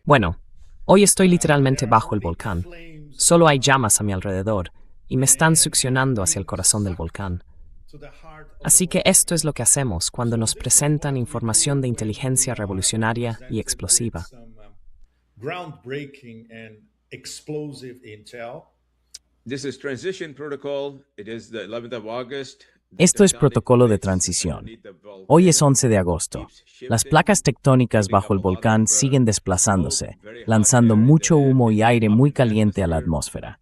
Bueno, hoy estoy literalmente bajo el volcán. Solo hay llamas a mi alrededor y me están succionando hacia el corazón del volcán. Así que esto es lo que hacemos cuando nos presentan información de inteligencia revolucionaria y explosiva. This is transition protocol. It is the 11th of August. Esto es protocolo de transición. Hoy es 11 de agosto. Las placas tectónicas bajo el volcán siguen desplazándose, lanzando mucho humo y aire muy caliente a la atmósfera.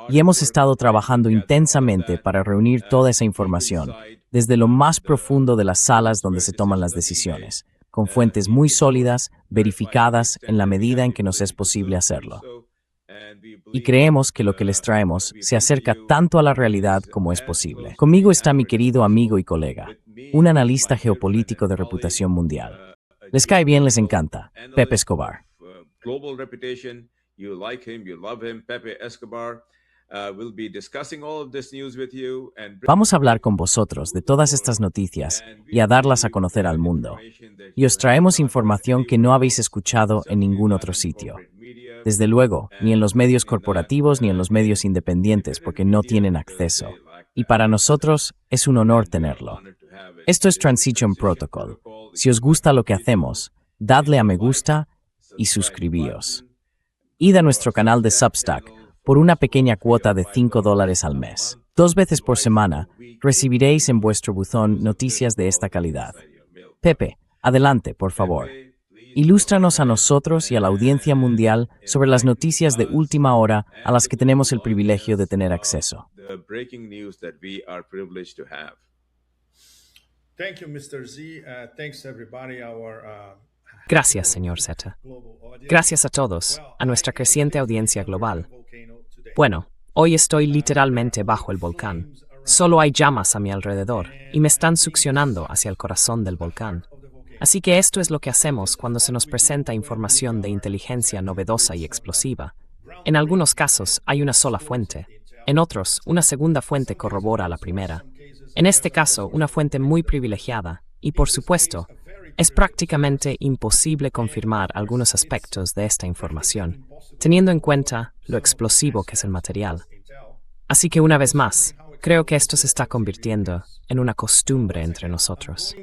Y hemos estado trabajando intensamente para reunir toda esa información, desde lo más profundo de las salas donde se toman las decisiones, con fuentes muy sólidas, verificadas en la medida en que nos es posible hacerlo. Y creemos que lo que les traemos se acerca tanto a la realidad como es posible. Conmigo está mi querido amigo y colega, un analista geopolítico de reputación mundial. Les cae bien, les encanta, Pepe Escobar. Global reputation. You like him, you love him, Pepe Escobar. We'll be discussing all of this news with you and Vamos a hablar con vosotros de todas estas noticias y a darlas a conocer al mundo. Y os traemos información que no habéis escuchado en ningún otro sitio. Desde luego, ni en los medios corporativos ni en los medios independientes, porque no tienen acceso. Y para nosotros es un honor tenerlo. Esto es Transition Protocol. Si os gusta lo que hacemos, dadle a me gusta y suscribíos. Id a nuestro canal de Substack por una pequeña cuota de $5 al mes. 2 veces por semana recibiréis en vuestro buzón noticias de esta calidad. Pepe, adelante, por favor. Ilústranos a nosotros y a la audiencia mundial sobre las noticias de última hora a las que tenemos el privilegio de tener acceso. the breaking news that we are privileged to have. Thank you, Mr. Z. Thanks, everybody. Gracias, señor Z. Gracias a todos, a nuestra creciente audiencia global. Bueno, hoy estoy literalmente bajo el volcán. Solo hay llamas a mi alrededor y me están succionando hacia el corazón del volcán. Así que esto es lo que hacemos cuando se nos presenta información de inteligencia novedosa y explosiva. En algunos casos hay una sola fuente. En otros, una segunda fuente corrobora a la primera. En este caso, una fuente muy privilegiada. Y por supuesto, es prácticamente imposible confirmar algunos aspectos de esta información, teniendo en cuenta lo explosivo que es el material. Así que una vez más, creo que esto se está convirtiendo en una costumbre entre nosotros.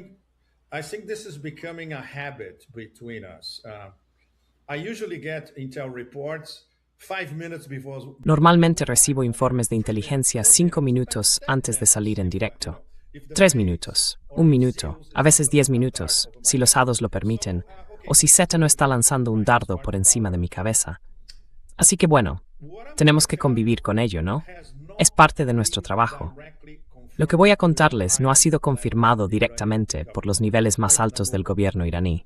I think this is becoming a habit between us. I usually get intel reports 5 minutes before. Normalmente recibo informes de inteligencia 5 minutos antes de salir en directo. 3 minutos, 1 minuto, a veces 10 minutos, si los hados lo permiten, o si Zeta no está lanzando un dardo por encima de mi cabeza. Así que bueno, tenemos que convivir con ello, ¿no? Es parte de nuestro trabajo. Lo que voy a contarles no ha sido confirmado directamente por los niveles más altos del gobierno iraní.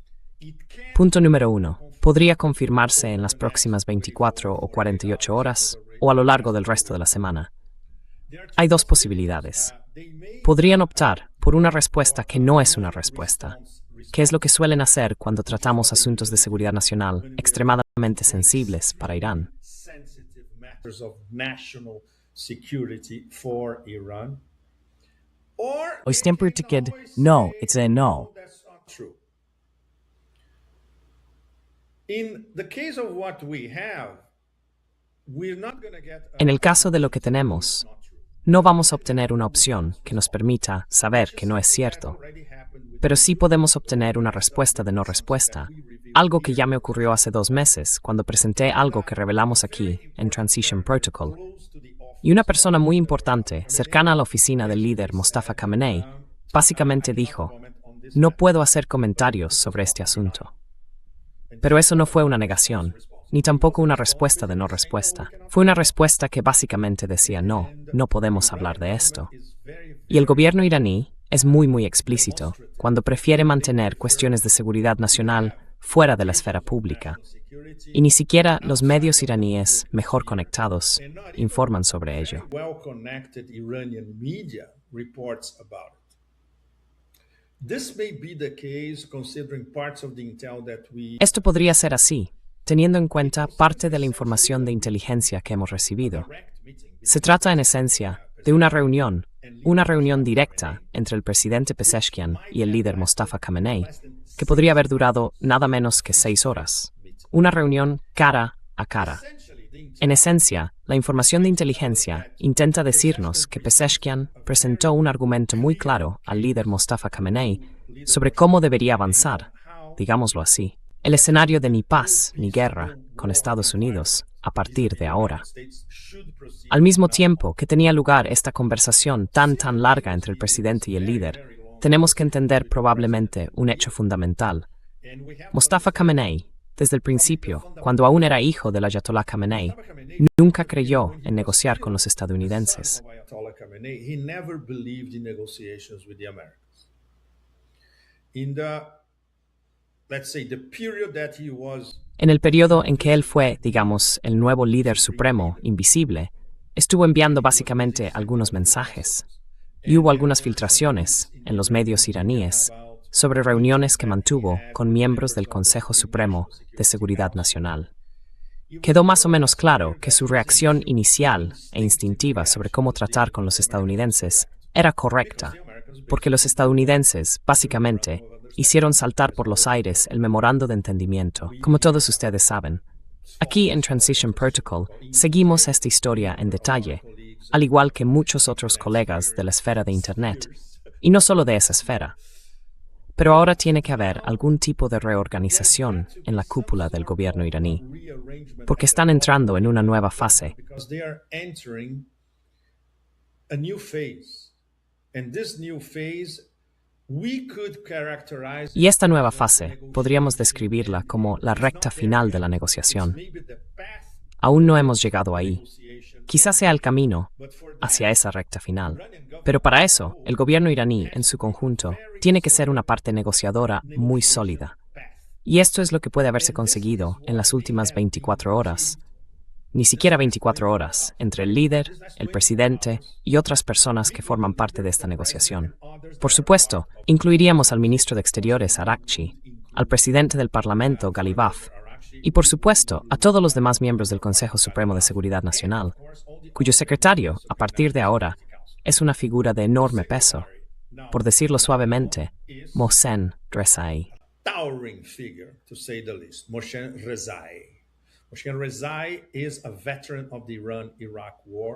Punto número 1. Podría confirmarse en las próximas 24 o 48 horas o a lo largo del resto de la semana. Hay 2 posibilidades. Podrían optar por una respuesta que no es una respuesta, que es lo que suelen hacer cuando tratamos asuntos de seguridad nacional extremadamente sensibles para Irán. O siempre te queda no, it's a no. En el caso de lo que tenemos, no vamos a obtener una opción que nos permita saber que no es cierto, pero sí podemos obtener una respuesta de no respuesta, algo que ya me ocurrió hace 2 meses cuando presenté algo que revelamos aquí en Transition Protocol. Y una persona muy importante, cercana a la oficina del líder Mostafa Khamenei, básicamente dijo, no puedo hacer comentarios sobre este asunto. Pero eso no fue una negación, ni tampoco una respuesta de no respuesta. Fue una respuesta que básicamente decía no, no podemos hablar de esto. Y el gobierno iraní es muy explícito cuando prefiere mantener cuestiones de seguridad nacional fuera de la esfera pública. Y ni siquiera los medios iraníes mejor conectados informan sobre ello. Esto podría ser así, teniendo en cuenta parte de la información de inteligencia que hemos recibido. Se trata en esencia de una reunión una reunión directa entre el presidente Pezeshkian y el líder Mustafa Khamenei, que podría haber durado nada menos que 6 horas. Una reunión cara a cara. En esencia, la información de inteligencia intenta decirnos que Pezeshkian presentó un argumento muy claro al líder Mustafa Khamenei sobre cómo debería avanzar, digámoslo así, el escenario de ni paz ni guerra con Estados Unidos a partir de ahora. Al mismo tiempo que tenía lugar esta conversación tan larga entre el presidente y el líder, tenemos que entender probablemente un hecho fundamental. Mustafa Khamenei, desde el principio, cuando aún era hijo del Ayatollah Khamenei, nunca creyó en negociar con los estadounidenses. En el periodo en que él fue, digamos, el nuevo líder supremo, invisible, estuvo enviando básicamente algunos mensajes. Y hubo algunas filtraciones en los medios iraníes sobre reuniones que mantuvo con miembros del Consejo Supremo de Seguridad Nacional. Quedó más o menos claro que su reacción inicial e instintiva sobre cómo tratar con los estadounidenses era correcta, porque los estadounidenses, básicamente, hicieron saltar por los aires el memorando de entendimiento, como todos ustedes saben. Aquí en Transition Protocol seguimos esta historia en detalle, al igual que muchos otros colegas de la esfera de Internet, y no solo de esa esfera. Pero ahora tiene que haber algún tipo de reorganización en la cúpula del gobierno iraní, porque están entrando en una nueva fase. Y esta nueva fase podríamos describirla como la recta final de la negociación. Aún no hemos llegado ahí. Quizás sea el camino hacia esa recta final. Pero para eso, el gobierno iraní en su conjunto tiene que ser una parte negociadora muy sólida. Y esto es lo que puede haberse conseguido en las últimas 24 horas. Ni siquiera 24 horas, entre el líder, el presidente y otras personas que forman parte de esta negociación. Por supuesto, incluiríamos al ministro de Exteriores, Araghchi, al presidente del Parlamento, Ghalibaf, y por supuesto a todos los demás miembros del Consejo Supremo de Seguridad Nacional, cuyo secretario, a partir de ahora, es una figura de enorme peso, por decirlo suavemente, Mohsen Rezai.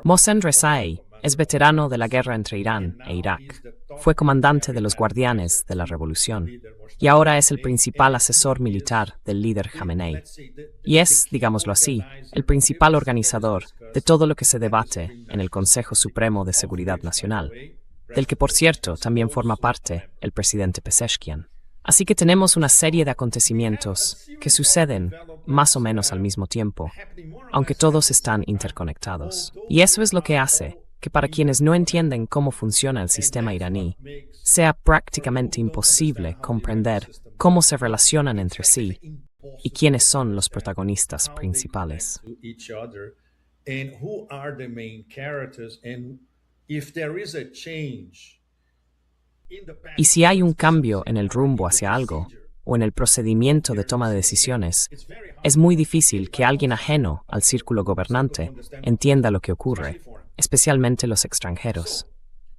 Mohsen Rezai es veterano de la guerra entre Irán e Irak. Fue comandante de los Guardianes de la Revolución y ahora es el principal asesor militar del líder Khamenei. Y es, digámoslo así, el principal organizador de todo lo que se debate en el Consejo Supremo de Seguridad Nacional, del que, por cierto, también forma parte el presidente Pezeshkian. Así que tenemos una serie de acontecimientos que suceden más o menos al mismo tiempo, aunque todos están interconectados. Y eso es lo que hace que para quienes no entienden cómo funciona el sistema iraní, sea prácticamente imposible comprender cómo se relacionan entre sí y quiénes son los protagonistas principales. Y si hay un cambio en el rumbo hacia algo, o en el procedimiento de toma de decisiones, es muy difícil que alguien ajeno al círculo gobernante entienda lo que ocurre, especialmente los extranjeros.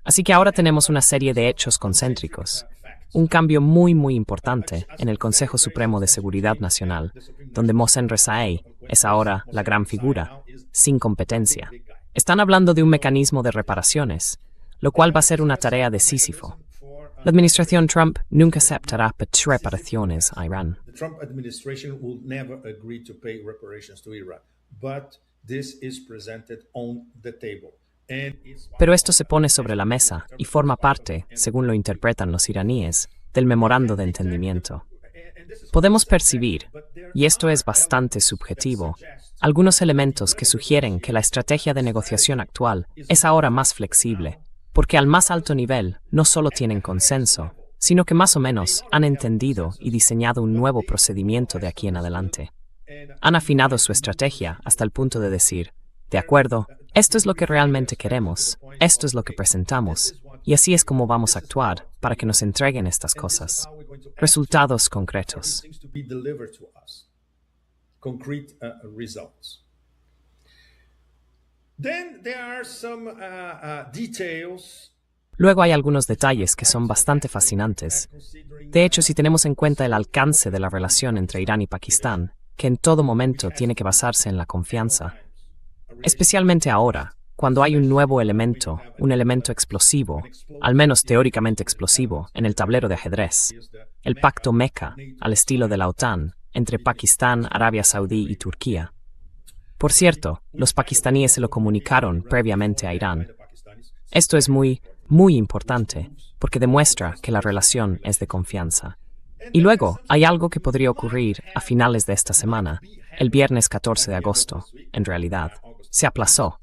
Así que ahora tenemos una serie de hechos concéntricos, un cambio muy importante en el Consejo Supremo de Seguridad Nacional, donde Mohsen Rezai es ahora la gran figura, sin competencia. Están hablando de un mecanismo de reparaciones, lo cual va a ser una tarea de Sísifo. La administración Trump nunca aceptará reparaciones a Irán. Pero esto se pone sobre la mesa y forma parte, según lo interpretan los iraníes, del memorando de entendimiento. Podemos percibir, y esto es bastante subjetivo, algunos elementos que sugieren que la estrategia de negociación actual es ahora más flexible, porque al más alto nivel no solo tienen consenso, sino que más o menos han entendido y diseñado un nuevo procedimiento de aquí en adelante. Han afinado su estrategia hasta el punto de decir, de acuerdo, esto es lo que realmente queremos, esto es lo que presentamos, y así es como vamos a actuar para que nos entreguen estas cosas. Resultados concretos. Then there are some details Luego hay algunos detalles que son bastante fascinantes. De hecho, si tenemos en cuenta el alcance de la relación entre Irán y Pakistán, que en todo momento tiene que basarse en la confianza, especialmente ahora, cuando hay un nuevo elemento, un elemento explosivo, al menos teóricamente explosivo, en el tablero de ajedrez, el pacto Meca, al estilo de la OTAN, entre Pakistán, Arabia Saudí y Turquía. Por cierto, los pakistaníes se lo comunicaron previamente a Irán. Esto es muy importante, porque demuestra que la relación es de confianza. Y luego, hay algo que podría ocurrir a finales de esta semana, el viernes 14 de agosto, en realidad. Se aplazó.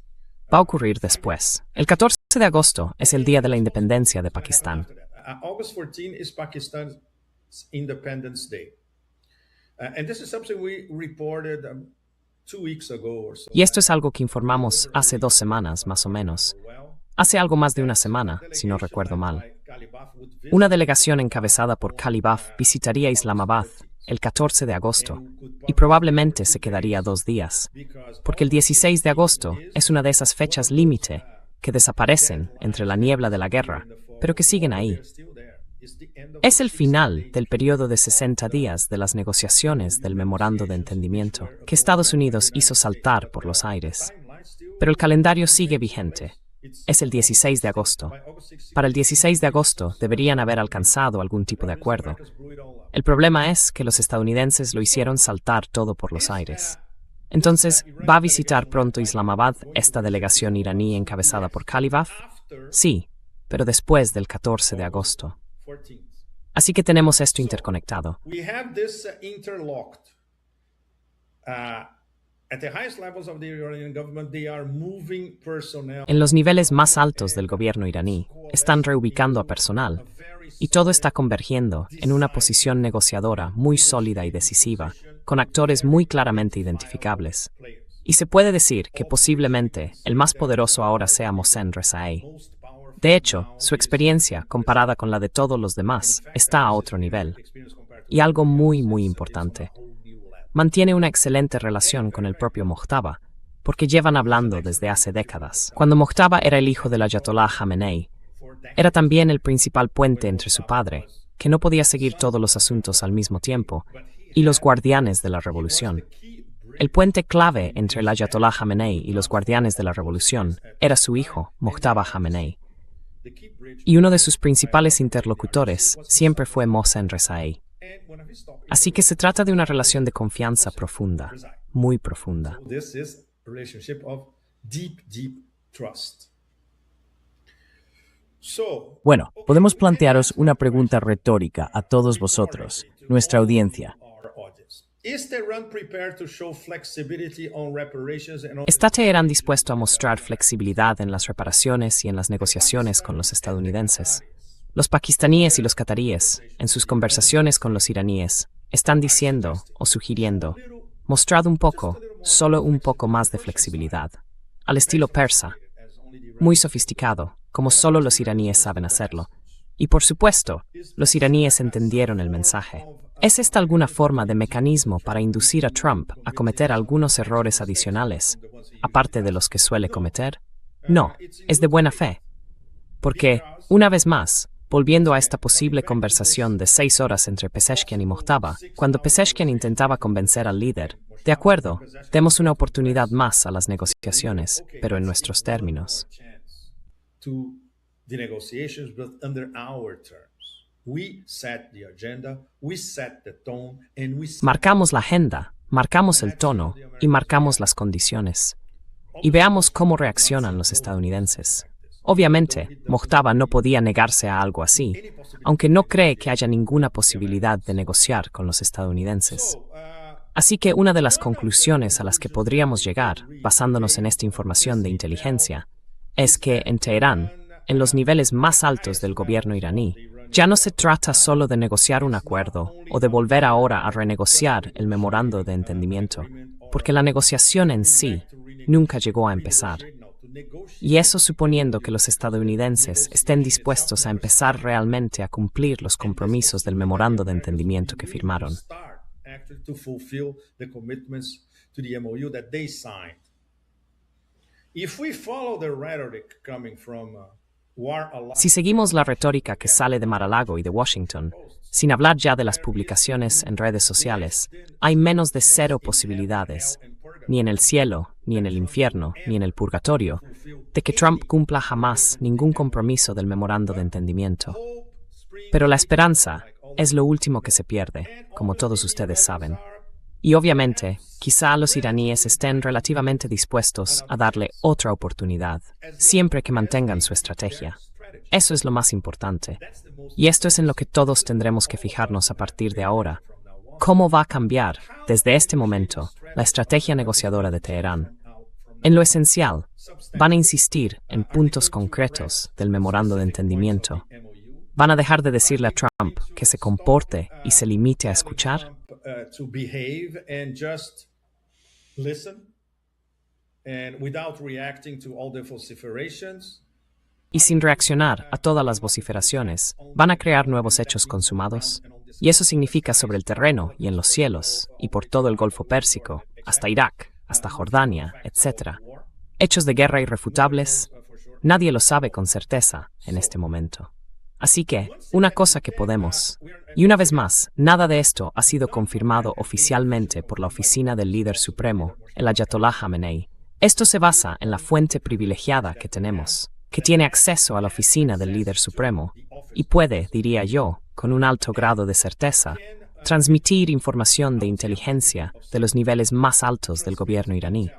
Va a ocurrir después. El 14 de agosto es el día de la independencia de Pakistán. August 14 is Pakistan's Independence Day. And this is something we reported 2 weeks ago or so. Y esto es algo que informamos hace 2 semanas, más o menos. Hace algo más de una semana, si no recuerdo mal. Una delegación encabezada por Calibaf visitaría Islamabad el 14 de agosto y probablemente se quedaría 2 días, porque el 16 de agosto es una de esas fechas límite que desaparecen entre la niebla de la guerra, pero que siguen ahí. Es el final del periodo de 60 días de las negociaciones del memorando de entendimiento que Estados Unidos hizo saltar por los aires. Pero el calendario sigue vigente. Es el 16 de agosto. Para el 16 de agosto deberían haber alcanzado algún tipo de acuerdo. El problema es que los estadounidenses lo hicieron saltar todo por los aires. Entonces, ¿va a visitar pronto Islamabad esta delegación iraní encabezada por Calibaf? Sí, pero después del 14 de agosto. Así que tenemos esto interconectado. We have this interlocked. At the highest levels of the Iranian government, they are moving personnel. En los niveles más altos del gobierno iraní, están reubicando a personal, y todo está convergiendo en una posición negociadora muy sólida y decisiva, con actores muy claramente identificables. Y se puede decir que posiblemente el más poderoso ahora sea Mohsen Rezaei. De hecho, su experiencia, comparada con la de todos los demás, está a otro nivel. Y algo muy importante. Mantiene una excelente relación con el propio Mojtaba, porque llevan hablando desde hace décadas. Cuando Mojtaba era el hijo del Ayatollah Khamenei, era también el principal puente entre su padre, que no podía seguir todos los asuntos al mismo tiempo, y los guardianes de la revolución. El puente clave entre el Ayatollah Khamenei y los guardianes de la revolución era su hijo, Mojtaba Khamenei. Y uno de sus principales interlocutores siempre fue Mohsen Rezaei. Así que se trata de una relación de confianza profunda, muy profunda. This is a relationship of deep trust. Bueno, podemos plantearos una pregunta retórica a todos vosotros, nuestra audiencia. ¿Está Teherán dispuesto a mostrar flexibilidad en las reparaciones y en las negociaciones con los estadounidenses? Los pakistaníes y los cataríes, en sus conversaciones con los iraníes, están diciendo o sugiriendo, mostrad un poco, solo un poco más de flexibilidad, al estilo persa, muy sofisticado, como solo los iraníes saben hacerlo. Y por supuesto, los iraníes entendieron el mensaje. ¿Es esta alguna forma de mecanismo para inducir a Trump a cometer algunos errores adicionales, aparte de los que suele cometer? No, es de buena fe. Porque, una vez más, volviendo a esta posible conversación de 6 horas entre Pezeshkian y Mojtaba, cuando Pezeshkian intentaba convencer al líder, de acuerdo, demos una oportunidad más a las negociaciones, pero en nuestros términos. Marcamos la agenda, marcamos el tono y marcamos las condiciones. Y veamos cómo reaccionan los estadounidenses. Obviamente, Mojtaba no podía negarse a algo así, aunque no cree que haya ninguna posibilidad de negociar con los estadounidenses. Así que una de las conclusiones a las que podríamos llegar, basándonos en esta información de inteligencia, es que en Teherán, en los niveles más altos del gobierno iraní, ya no se trata solo de negociar un acuerdo o de volver ahora a renegociar el memorando de entendimiento, porque la negociación en sí nunca llegó a empezar. Y eso suponiendo que los estadounidenses estén dispuestos a empezar realmente a cumplir los compromisos del memorando de entendimiento que firmaron. If we follow the rhetoric coming from Si seguimos la retórica que sale de Mar-a-Lago y de Washington, sin hablar ya de las publicaciones en redes sociales, hay menos de 0 posibilidades, ni en el cielo, ni en el infierno, ni en el purgatorio, de que Trump cumpla jamás ningún compromiso del memorando de entendimiento. Pero la esperanza es lo último que se pierde, como todos ustedes saben. Y obviamente, quizá los iraníes estén relativamente dispuestos a darle otra oportunidad, siempre que mantengan su estrategia. Eso es lo más importante. Y esto es en lo que todos tendremos que fijarnos a partir de ahora. ¿Cómo va a cambiar, desde este momento, la estrategia negociadora de Teherán? En lo esencial, van a insistir en puntos concretos del memorando de entendimiento. ¿Van a dejar de decirle a Trump que se comporte y se limite a escuchar? To behave and just listen and without reacting to all the vociferations. Y sin reaccionar a todas las vociferaciones, ¿van a crear nuevos hechos consumados? Y eso significa sobre el terreno y en los cielos, y por todo el Golfo Pérsico, hasta Irak, hasta Jordania, etc. Hechos de guerra irrefutables. Nadie lo sabe con certeza en este momento. Así que, una cosa que podemos. Y una vez más, nada de esto ha sido confirmado oficialmente por la oficina del líder supremo, el Ayatollah Khamenei. Esto se basa en la fuente privilegiada que tenemos, que tiene acceso a la oficina del líder supremo, y puede, diría yo, con un alto grado de certeza, transmitir información de inteligencia de los niveles más altos del gobierno iraní.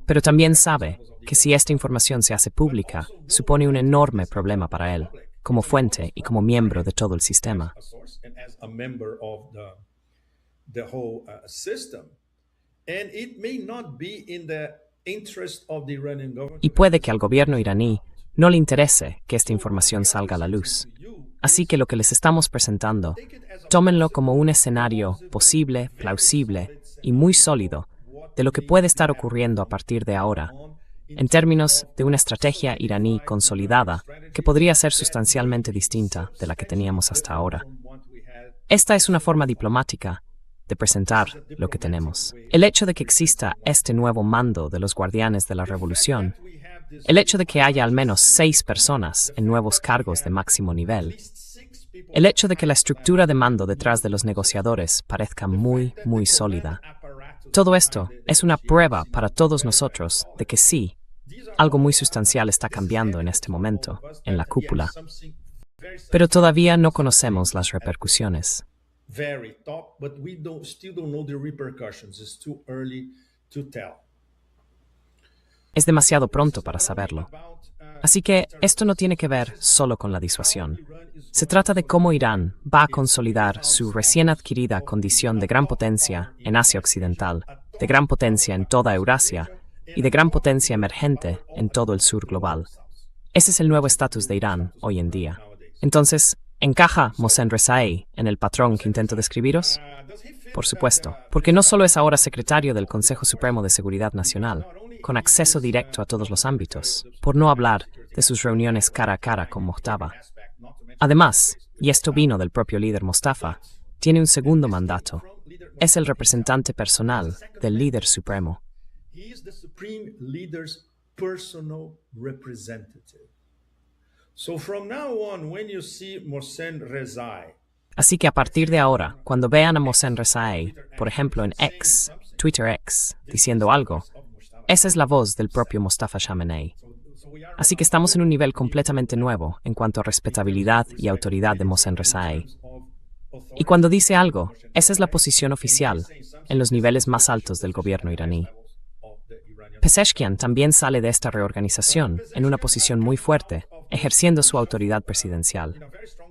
Pero también sabe que si esta información se hace pública, supone un enorme problema para él, como fuente y como miembro de todo el sistema. Y puede que al gobierno iraní no le interese que esta información salga a la luz. Así que lo que les estamos presentando, tómenlo como un escenario posible, plausible y muy sólido de lo que puede estar ocurriendo a partir de ahora, en términos de una estrategia iraní consolidada que podría ser sustancialmente distinta de la que teníamos hasta ahora. Esta es una forma diplomática de presentar lo que tenemos. El hecho de que exista este nuevo mando de los guardianes de la revolución, el hecho de que haya al menos 6 personas en nuevos cargos de máximo nivel, el hecho de que la estructura de mando detrás de los negociadores parezca muy, muy sólida. Todo esto es una prueba para todos nosotros de que sí, algo muy sustancial está cambiando en este momento, en la cúpula. Pero todavía no conocemos las repercusiones. Es demasiado pronto para saberlo. Así que esto no tiene que ver solo con la disuasión. Se trata de cómo Irán va a consolidar su recién adquirida condición de gran potencia en Asia Occidental, de gran potencia en toda Eurasia y de gran potencia emergente en todo el sur global. Ese es el nuevo estatus de Irán hoy en día. Entonces, ¿encaja Mohsen Rezaei en el patrón que intento describiros? Por supuesto, porque no solo es ahora secretario del Consejo Supremo de Seguridad Nacional, con acceso directo a todos los ámbitos, por no hablar de sus reuniones cara a cara con Mojtaba. Además, y esto vino del propio líder Mostafa, tiene un segundo mandato. Es el representante personal del líder supremo. Así que a partir de ahora, cuando vean a Mohsen Rezaei, por ejemplo en X, Twitter X, diciendo algo, esa es la voz del propio Mostafa Khamenei. Así que estamos en un nivel completamente nuevo en cuanto a respetabilidad y autoridad de Mohsen Rezaei. Y cuando dice algo, esa es la posición oficial en los niveles más altos del gobierno iraní. Pezeshkian también sale de esta reorganización en una posición muy fuerte, ejerciendo su autoridad presidencial.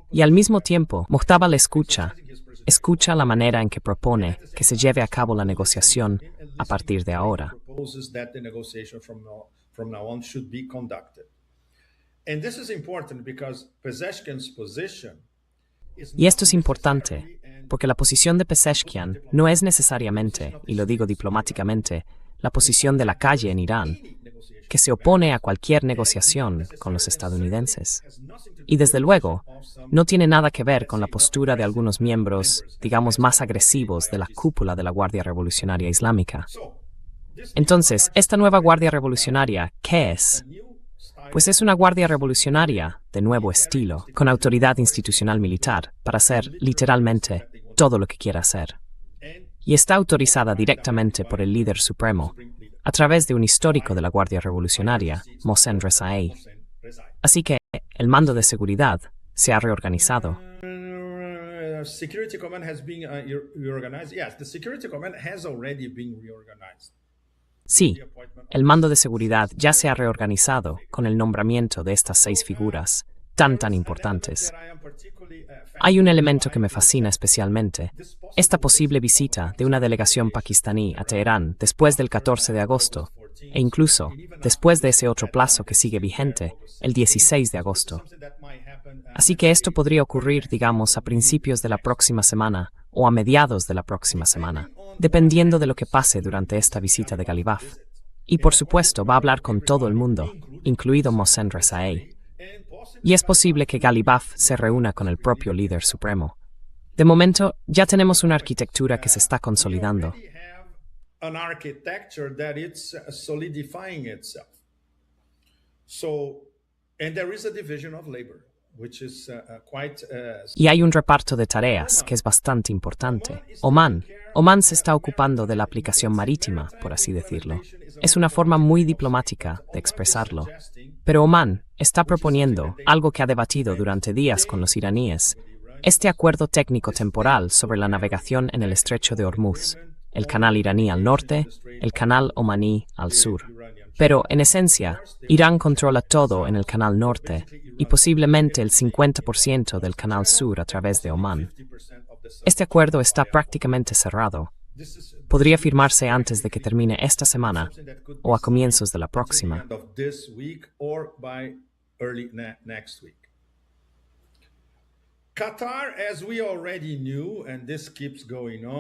Y al mismo tiempo, Mojtaba le escucha la manera en que propone que se lleve a cabo la negociación a partir de ahora. Y esto es importante, porque la posición de Pezeshkian no es necesariamente, y lo digo diplomáticamente, la posición de la calle en Irán, que se opone a cualquier negociación con los estadounidenses. Y desde luego, no tiene nada que ver con la postura de algunos miembros, digamos, más agresivos de la cúpula de la Guardia Revolucionaria Islámica. Entonces, esta nueva Guardia Revolucionaria, ¿qué es? Pues es una guardia revolucionaria, de nuevo estilo, con autoridad institucional militar, para hacer, literalmente, todo lo que quiera hacer. Y está autorizada directamente por el líder supremo, a través de un histórico de la Guardia Revolucionaria, Mohsen Rezaei. Así que el mando de seguridad se ha reorganizado. Security Command has been reorganized. Yes, the Security Command has already been reorganized. Sí, el mando de seguridad ya se ha reorganizado con el nombramiento de estas 6 figuras tan importantes. Hay un elemento que me fascina especialmente, esta posible visita de una delegación pakistaní a Teherán después del 14 de agosto, e incluso después de ese otro plazo que sigue vigente, el 16 de agosto. Así que esto podría ocurrir, digamos, a principios de la próxima semana o a mediados de la próxima semana, dependiendo de lo que pase durante esta visita de Ghalibaf. Y por supuesto va a hablar con todo el mundo, incluido Mohsen Rezaei. Y es posible que Ghalibaf se reúna con el propio líder supremo. De momento, ya tenemos una arquitectura que se está consolidando. An architecture that it's solidifying itself. So, and there is a division of labor, which is quite. Y hay un reparto de tareas que es bastante importante. Oman se está ocupando de la aplicación marítima, por así decirlo. Es una forma muy diplomática de expresarlo. Pero Oman está proponiendo algo que ha debatido durante días con los iraníes, este acuerdo técnico temporal sobre la navegación en el estrecho de Hormuz, el canal iraní al norte, el canal omaní al sur. Pero, en esencia, Irán controla todo en el canal norte y posiblemente el 50% del canal sur a través de Omán. Este acuerdo está prácticamente cerrado. Podría firmarse antes de que termine esta semana o a comienzos de la próxima.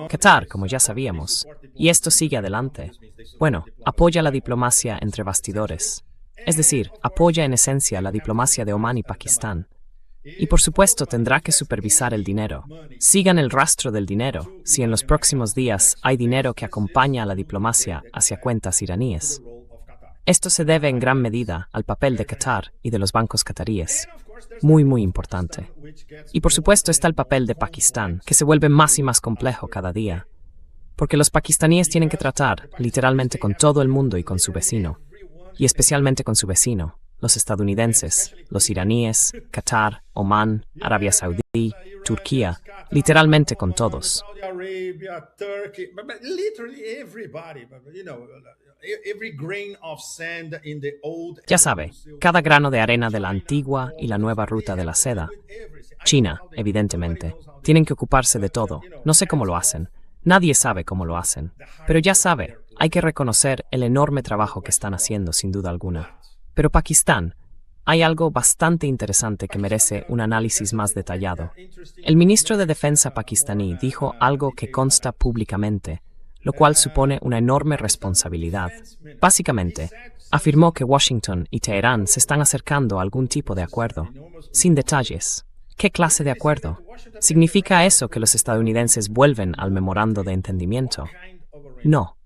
Qatar, como ya sabíamos, y esto sigue adelante, apoya la diplomacia entre bastidores. Es decir, apoya en esencia la diplomacia de Omán y Pakistán. Y por supuesto tendrá que supervisar el dinero. Sigan el rastro del dinero, si en los próximos días hay dinero que acompaña a la diplomacia hacia cuentas iraníes. Esto se debe en gran medida al papel de Qatar y de los bancos qataríes. Muy importante. Y por supuesto está el papel de Pakistán, que se vuelve más y más complejo cada día. Porque los pakistaníes tienen que tratar, literalmente, con todo el mundo y con su vecino. Y especialmente con su vecino, los estadounidenses, los iraníes, Qatar, Omán, Arabia Saudí, Turquía, literalmente con todos. Ya sabe, cada grano de arena de la antigua y la nueva ruta de la seda. China, evidentemente, tienen que ocuparse de todo. No sé cómo lo hacen. Nadie sabe cómo lo hacen. Pero ya sabe, hay que reconocer el enorme trabajo que están haciendo, sin duda alguna. Pero Pakistán, hay algo bastante interesante que merece un análisis más detallado. El ministro de Defensa pakistaní dijo algo que consta públicamente, lo cual supone una enorme responsabilidad. Básicamente, afirmó que Washington y Teherán se están acercando a algún tipo de acuerdo. Sin detalles. ¿Qué clase de acuerdo? ¿Significa eso que los estadounidenses vuelven al memorando de entendimiento? No.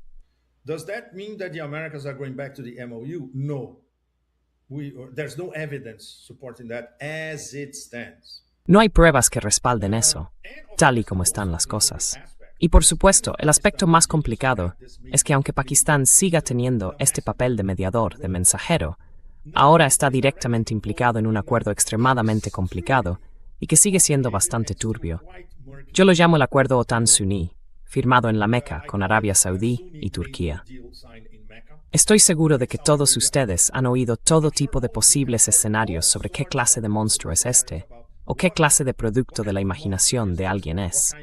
Does that mean that the Americans are going back to the MOU? No. There's no evidence supporting that as it stands. No hay pruebas que respalden eso, tal y como están las cosas. Y por supuesto, el aspecto más complicado es que aunque Pakistán siga teniendo este papel de mediador, de mensajero, ahora está directamente implicado en un acuerdo extremadamente complicado y que sigue siendo bastante turbio. Yo lo llamo el acuerdo OTAN-Suní, firmado en la Meca con Arabia Saudí y Turquía. Estoy seguro de que todos ustedes han oído todo tipo de posibles escenarios sobre qué clase de monstruo es este, o qué clase de producto de la imaginación de alguien es.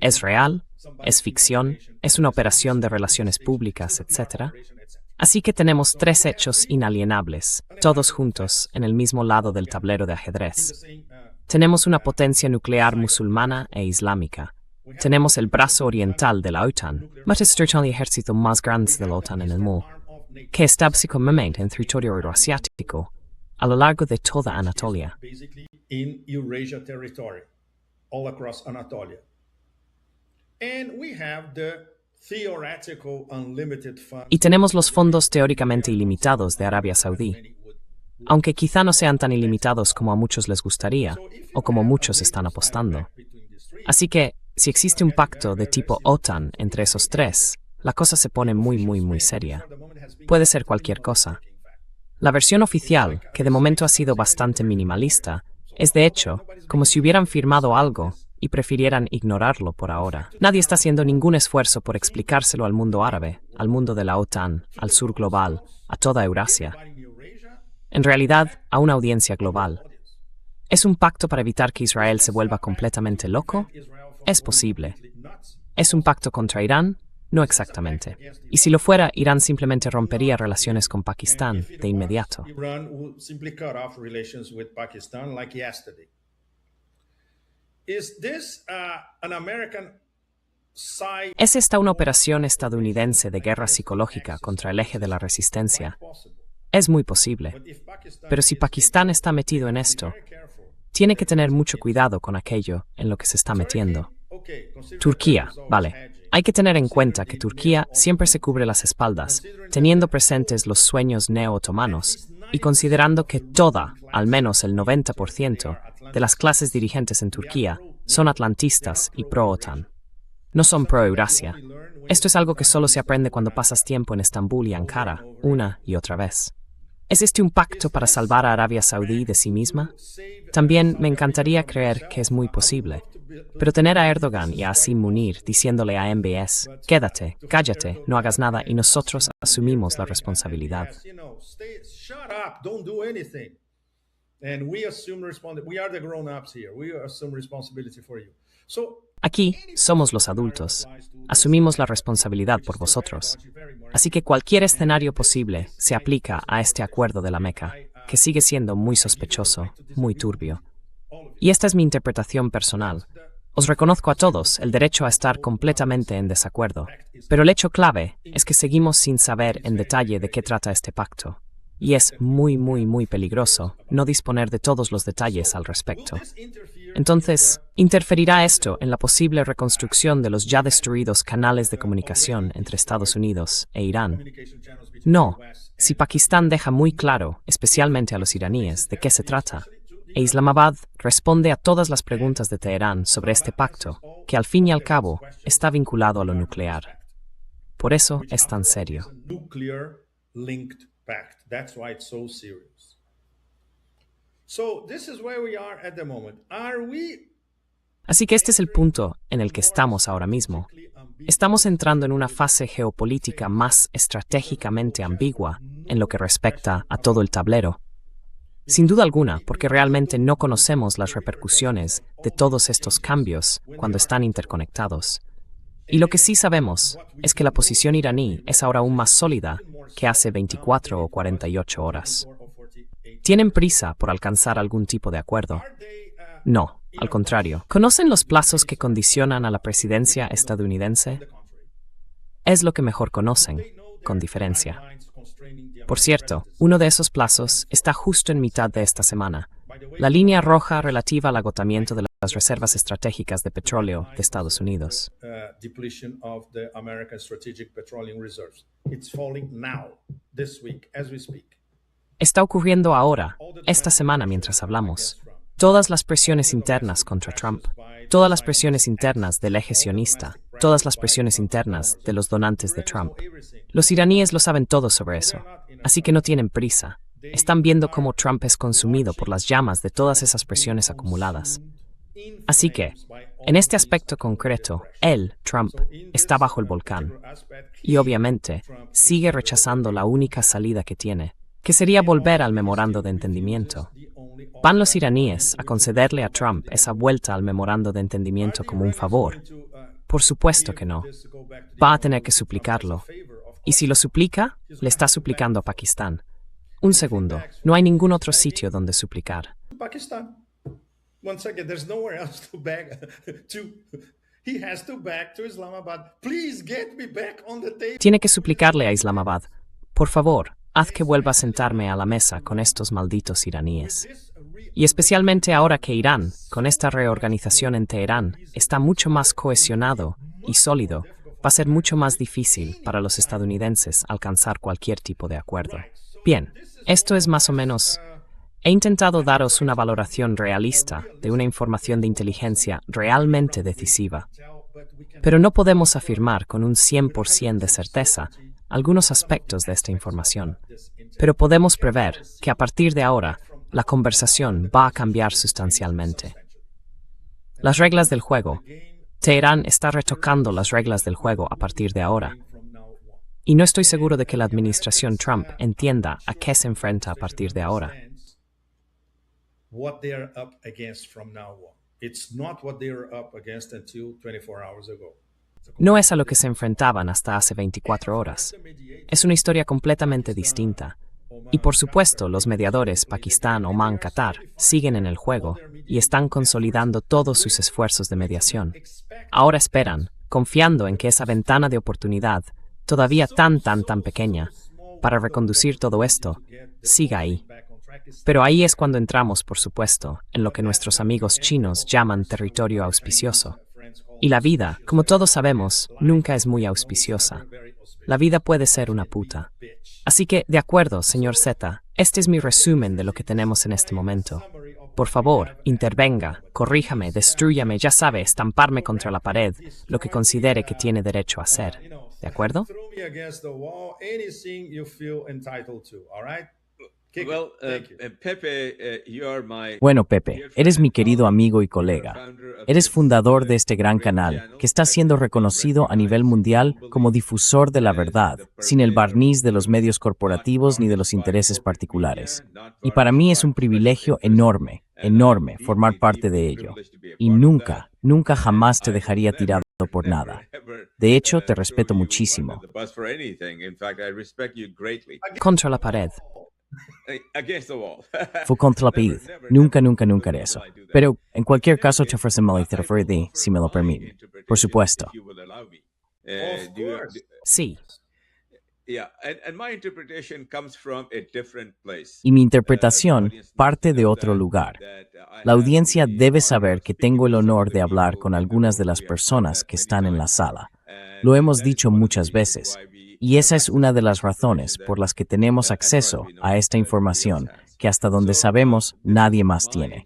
¿Es real? ¿Es ficción? ¿Es una operación de relaciones públicas, etc.? Así que tenemos 3 hechos inalienables, todos juntos en el mismo lado del tablero de ajedrez. Tenemos una potencia nuclear musulmana e islámica. Tenemos el brazo oriental de la OTAN, el ejército más grande de la OTAN en el mundo, que está básicamente en territorio euroasiático, a lo largo de toda Anatolia. In Eurasia territory, all across Anatolia. And we have the theoretical unlimited fund. Y tenemos los fondos teóricamente ilimitados de Arabia Saudí. aunque quizá no sean tan ilimitados como a muchos les gustaría, o como muchos están apostando. Así que, si existe un pacto de tipo OTAN entre esos tres, la cosa se pone muy seria. Puede ser cualquier cosa. La versión oficial, que de momento ha sido bastante minimalista, es de hecho como si hubieran firmado algo y prefirieran ignorarlo por ahora. Nadie está haciendo ningún esfuerzo por explicárselo al mundo árabe, al mundo de la OTAN, al sur global, a toda Eurasia. En realidad, a una audiencia global. ¿Es un pacto para evitar que Israel se vuelva completamente loco? Es posible. ¿Es un pacto contra Irán? No exactamente. Y si lo fuera, Irán simplemente rompería relaciones con Pakistán de inmediato. ¿Es esta una operación estadounidense de guerra psicológica contra el eje de la resistencia? Es muy posible. Pero si Pakistán está metido en esto, tiene que tener mucho cuidado con aquello en lo que se está metiendo. Turquía, vale. Hay que tener en cuenta que Turquía siempre se cubre las espaldas, teniendo presentes los sueños neo-otomanos y considerando que al menos el 90% de las clases dirigentes en Turquía son atlantistas y pro-OTAN. No son pro-Eurasia. Esto es algo que solo se aprende cuando pasas tiempo en Estambul y Ankara, una y otra vez. ¿Es este un pacto para salvar a Arabia Saudí de sí misma? También me encantaría creer que es muy posible. Pero tener a Erdogan y a Asim Munir diciéndole a MBS, quédate, cállate, no hagas nada y nosotros asumimos la responsabilidad. Aquí somos los adultos. Asumimos la responsabilidad por vosotros. Así que cualquier escenario posible se aplica a este acuerdo de la Meca, que sigue siendo muy sospechoso, muy turbio. Y esta es mi interpretación personal. Os reconozco a todos el derecho a estar completamente en desacuerdo, pero el hecho clave es que seguimos sin saber en detalle de qué trata este pacto. Y es muy peligroso no disponer de todos los detalles al respecto. Entonces, ¿interferirá esto en la posible reconstrucción de los ya destruidos canales de comunicación entre Estados Unidos e Irán? No, si Pakistán deja muy claro, especialmente a los iraníes, de qué se trata, e Islamabad responde a todas las preguntas de Teherán sobre este pacto, que al fin y al cabo está vinculado a lo nuclear. Por eso es tan serio. Así que este es el punto en el que estamos ahora mismo. Estamos entrando en una fase geopolítica más estratégicamente ambigua en lo que respecta a todo el tablero. Sin duda alguna, porque realmente no conocemos las repercusiones de todos estos cambios cuando están interconectados. Y lo que sí sabemos es que la posición iraní es ahora aún más sólida que hace 24 o 48 horas. ¿Tienen prisa por alcanzar algún tipo de acuerdo? No, al contrario. ¿Conocen los plazos que condicionan a la presidencia estadounidense? Es lo que mejor conocen, con diferencia. Por cierto, uno de esos plazos está justo en mitad de esta semana, la línea roja relativa al agotamiento de las reservas estratégicas de petróleo de Estados Unidos. Está ocurriendo ahora, esta semana mientras hablamos. Todas las presiones internas contra Trump, todas las presiones internas del eje sionista, todas las presiones internas de los donantes de Trump. Los iraníes lo saben todo sobre eso, así que no tienen prisa. Están viendo cómo Trump es consumido por las llamas de todas esas presiones acumuladas. Así que, en este aspecto concreto, Trump, está bajo el volcán. Y obviamente, sigue rechazando la única salida que tiene, que sería volver al memorando de entendimiento. ¿Van los iraníes a concederle a Trump esa vuelta al memorando de entendimiento como un favor? Por supuesto que no. Va a tener que suplicarlo. Y si lo suplica, le está suplicando a Pakistán. Un segundo, no hay ningún otro sitio donde suplicar. Tiene que suplicarle a Islamabad. Por favor, haz que vuelva a sentarme a la mesa con estos malditos iraníes. Y especialmente ahora que Irán, con esta reorganización en Teherán, está mucho más cohesionado y sólido, va a ser mucho más difícil para los estadounidenses alcanzar cualquier tipo de acuerdo. Bien, esto es más o menos... He intentado daros una valoración realista de una información de inteligencia realmente decisiva, pero no podemos afirmar con un 100% de certeza algunos aspectos de esta información. Pero podemos prever que a partir de ahora, la conversación va a cambiar sustancialmente. Las reglas del juego. Teherán está retocando las reglas del juego a partir de ahora. Y no estoy seguro de que la administración Trump entienda a qué se enfrenta a partir de ahora. What they are up against from now on. It's not what they were up against until 24 hours ago. No es a lo que se enfrentaban hasta hace 24 horas. Es una historia completamente distinta. Y por supuesto, los mediadores Pakistán, Omán, Qatar siguen en el juego y están consolidando todos sus esfuerzos de mediación. Ahora esperan, confiando en que esa ventana de oportunidad, todavía tan pequeña, para reconducir todo esto, siga ahí. Pero ahí es cuando entramos, por supuesto, en lo que nuestros amigos chinos llaman territorio auspicioso. Y la vida, como todos sabemos, nunca es muy auspiciosa. La vida puede ser una puta. Así que, de acuerdo, señor Z, este es mi resumen de lo que tenemos en este momento. Por favor, intervenga, corríjame, destrúyame, ya sabe, estamparme contra la pared, lo que considere que tiene derecho a hacer. ¿De acuerdo? Bueno, Pepe, eres mi querido amigo y colega. Eres fundador de este gran canal, que está siendo reconocido a nivel mundial como difusor de la verdad, sin el barniz de los medios corporativos ni de los intereses particulares. Y para mí es un privilegio enorme, formar parte de ello. Y nunca jamás te dejaría tirado por nada. De hecho, te respeto muchísimo. Contra la pared. Fue contra la pared. Nunca haré eso. Pero, en cualquier caso, te ofrece malinterpretar, si me lo permite. Por supuesto. Sí. Y mi interpretación parte de otro lugar. La audiencia debe saber que tengo el honor de hablar con algunas de las personas que están en la sala. Lo hemos dicho muchas veces. Y esa es una de las razones por las que tenemos acceso a esta información que hasta donde sabemos nadie más tiene.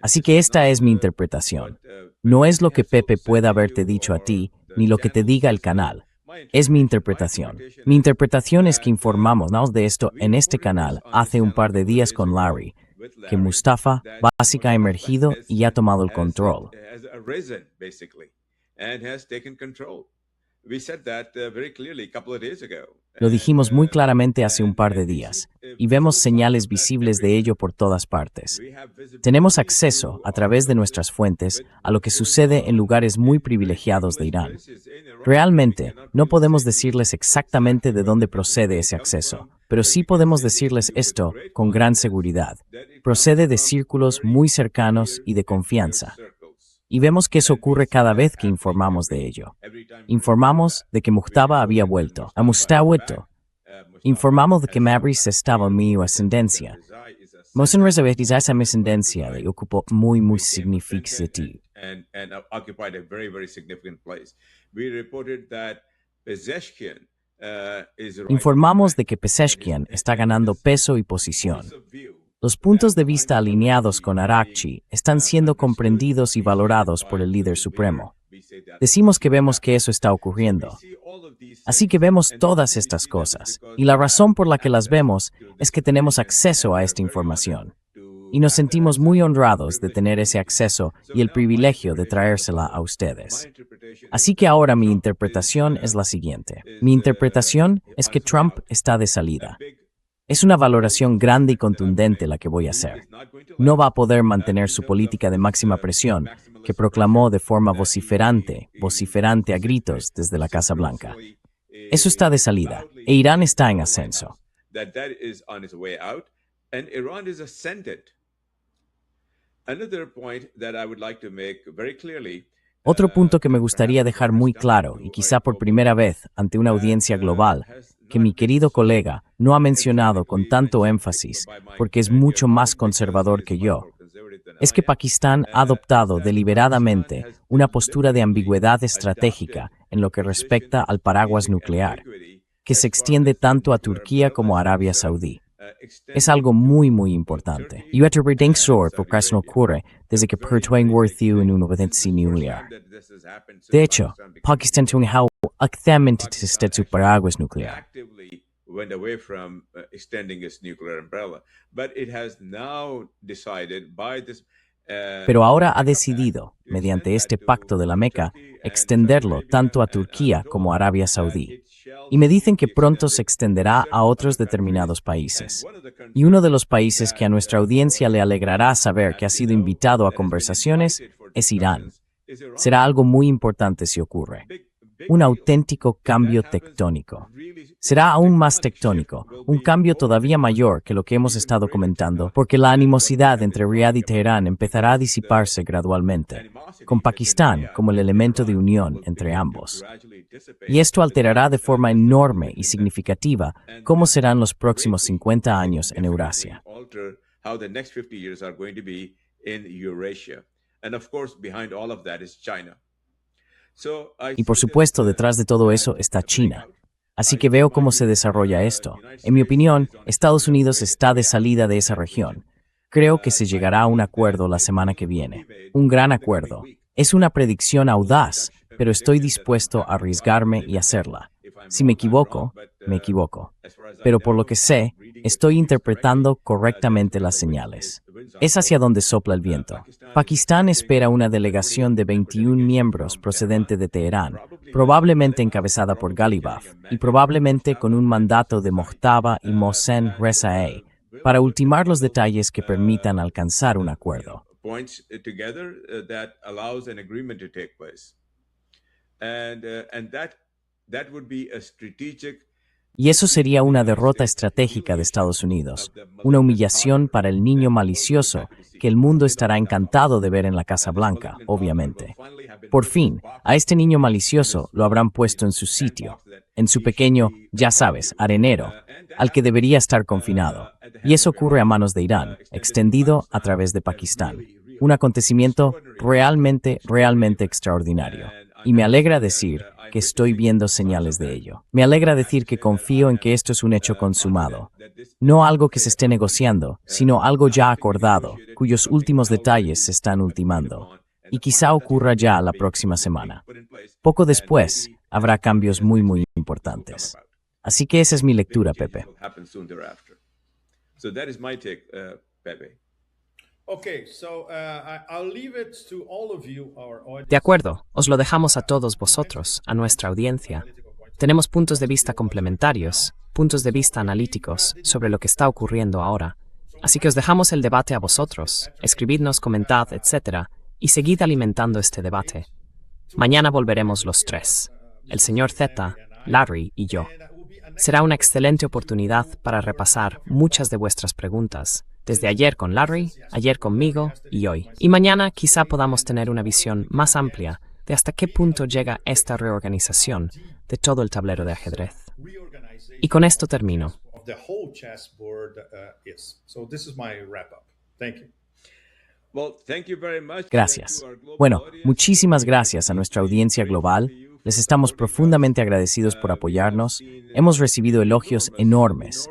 Así que esta es mi interpretación. No es lo que Pepe pueda haberte dicho a ti, ni lo que te diga el canal. Es mi interpretación. Mi interpretación es que informamos de esto en este canal hace un par de días con Larry, que Mustafa básicamente ha emergido y ha tomado el control. Lo dijimos muy claramente hace un par de días, y vemos señales visibles de ello por todas partes. Tenemos acceso, a través de nuestras fuentes, a lo que sucede en lugares muy privilegiados de Irán. Realmente, no podemos decirles exactamente de dónde procede ese acceso, pero sí podemos decirles esto con gran seguridad. Procede de círculos muy cercanos y de confianza. Y vemos que eso ocurre cada vez que informamos de ello. Informamos de que Mustafa había vuelto. Informamos de que Mabris estaba en mi ascendencia. Mosen reservatiza esa ascendencia de ocupó muy significativo. Informamos de que Pezeshkian está ganando peso y posición. Los puntos de vista alineados con Arakchi están siendo comprendidos y valorados por el líder supremo. Decimos que vemos que eso está ocurriendo. Así que vemos todas estas cosas, y la razón por la que las vemos es que tenemos acceso a esta información. Y nos sentimos muy honrados de tener ese acceso y el privilegio de traérsela a ustedes. Así que ahora mi interpretación es la siguiente. Mi interpretación es que Trump está de salida. Es una valoración grande y contundente la que voy a hacer. No va a poder mantener su política de máxima presión, que proclamó de forma vociferante a gritos desde la Casa Blanca. Eso está de salida, e Irán está en ascenso. Otro punto que me gustaría dejar muy claro, y quizá por primera vez ante una audiencia global, que mi querido colega no ha mencionado con tanto énfasis, porque es mucho más conservador que yo, es que Pakistán ha adoptado deliberadamente una postura de ambigüedad estratégica en lo que respecta al paraguas nuclear, que se extiende tanto a Turquía como a Arabia Saudí. Es algo muy importante. Y esta redención procrastinó ocurre desde que Pertuang Worthu en una potencia nuclear. De hecho, Pakistan tiene activamente su paraguas nuclear. Went away from extending its nuclear umbrella, but it has now decided by this. Pero ahora ha decidido, mediante este pacto de la Meca, extenderlo tanto a Turquía como a Arabia Saudí. Y me dicen que pronto se extenderá a otros determinados países. Y uno de los países que a nuestra audiencia le alegrará saber que ha sido invitado a conversaciones es Irán. Será algo muy importante si ocurre. Un auténtico cambio tectónico. Será aún más tectónico, un cambio todavía mayor que lo que hemos estado comentando, porque la animosidad entre Riad y Teherán empezará a disiparse gradualmente, con Pakistán como el elemento de unión entre ambos. Y esto alterará de forma enorme y significativa cómo serán los próximos 50 años en Eurasia. Y por supuesto, detrás de todo eso está China. Así que veo cómo se desarrolla esto. En mi opinión, Estados Unidos está de salida de esa región. Creo que se llegará a un acuerdo la semana que viene. Un gran acuerdo. Es una predicción audaz, pero estoy dispuesto a arriesgarme y hacerla. Si me equivoco, me equivoco. Pero por lo que sé, estoy interpretando correctamente las señales. Es hacia donde sopla el viento. Pakistán espera una delegación de 21 miembros procedente de Teherán, probablemente encabezada por Ghalibaf, y probablemente con un mandato de Mojtaba y Mohsen Rezaei, para ultimar los detalles que permitan alcanzar un acuerdo. Y eso sería una derrota estratégica de Estados Unidos, una humillación para el niño malicioso que el mundo estará encantado de ver en la Casa Blanca, obviamente. Por fin, a este niño malicioso lo habrán puesto en su sitio, en su pequeño, ya sabes, arenero, al que debería estar confinado. Y eso ocurre a manos de Irán, extendido a través de Pakistán. Un acontecimiento realmente extraordinario. Y me alegra decir que estoy viendo señales de ello. Me alegra decir que confío en que esto es un hecho consumado. No algo que se esté negociando, sino algo ya acordado, cuyos últimos detalles se están ultimando. Y quizá ocurra ya la próxima semana. Poco después, habrá cambios muy importantes. Así que esa es mi lectura, Pepe. De acuerdo, os lo dejamos a todos vosotros, a nuestra audiencia. Tenemos puntos de vista complementarios, puntos de vista analíticos sobre lo que está ocurriendo ahora. Así que os dejamos el debate a vosotros. Escribidnos, comentad, etc. Y seguid alimentando este debate. Mañana volveremos los tres, el señor Z, Larry y yo. Será una excelente oportunidad para repasar muchas de vuestras preguntas, desde ayer con Larry, ayer conmigo y hoy. Y mañana quizá podamos tener una visión más amplia de hasta qué punto llega esta reorganización de todo el tablero de ajedrez. Y con esto termino. Gracias. Bueno, muchísimas gracias a nuestra audiencia global. Les estamos profundamente agradecidos por apoyarnos. Hemos recibido elogios enormes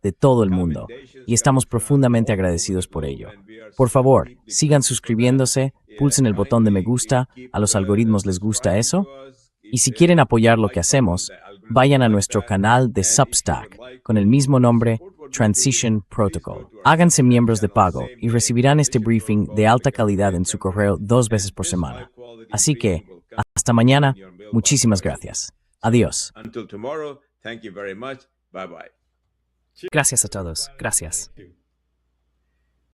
de todo el mundo y estamos profundamente agradecidos por ello. Por favor, sigan suscribiéndose, pulsen el botón de me gusta. ¿A los algoritmos les gusta eso? Y si quieren apoyar lo que hacemos, vayan a nuestro canal de Substack con el mismo nombre, Transition Protocol. Háganse miembros de pago y recibirán este briefing de alta calidad en su correo 2 veces por semana. Así que, hasta mañana, muchísimas gracias. Adiós. Gracias a todos. Gracias.